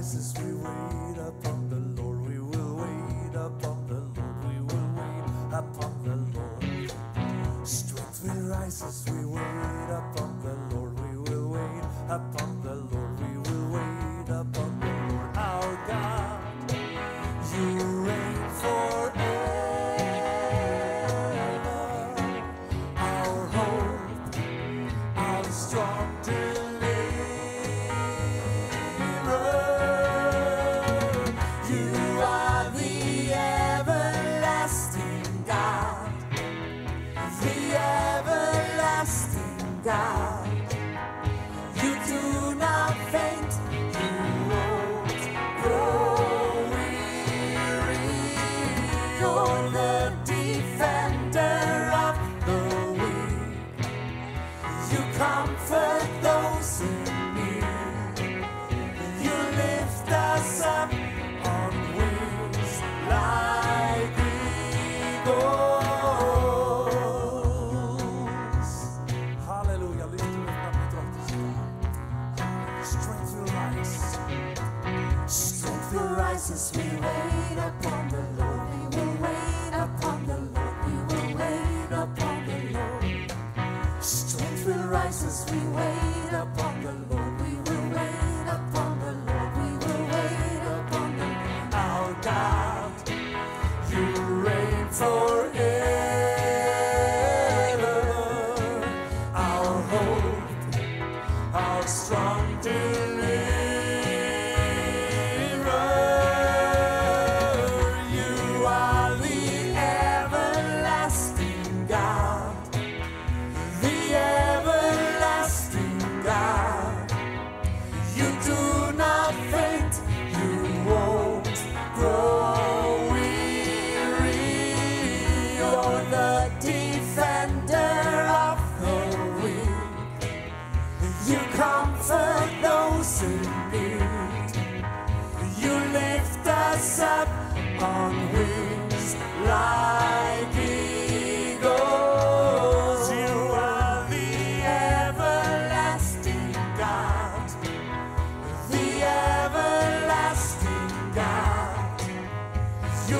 rises, we wait upon the Lord. We will wait upon the Lord. We will wait upon the Lord. Strength will rises, we wait upon the Lord. We will wait upon the Lord. We will wait upon the Lord. Our God, you reign forever. Our hope, our strong deliverer. You are the everlasting God, the everlasting God. You do not faint, you won't grow weary. You're the defender of the weak. You comfort those who need. You lift us up on wings like eagles. Hallelujah. Lyft upp namnet drottens namn. Strength will rise. Strength will rise as we wait upon the Lord. We will wait upon the Lord. We will wait upon the Lord. Strength will rise as we wait upon the Lord. We will wait upon the Lord. We will wait upon the Lord. Our God, you reign forever. Our hope, our strong deliverer. You are the everlasting God, the everlasting God. You do not faint, you won't grow weary. You're the defender of the weak. You comfort those who need. You lift us up on wings like eagles. You are the everlasting God, the everlasting God. You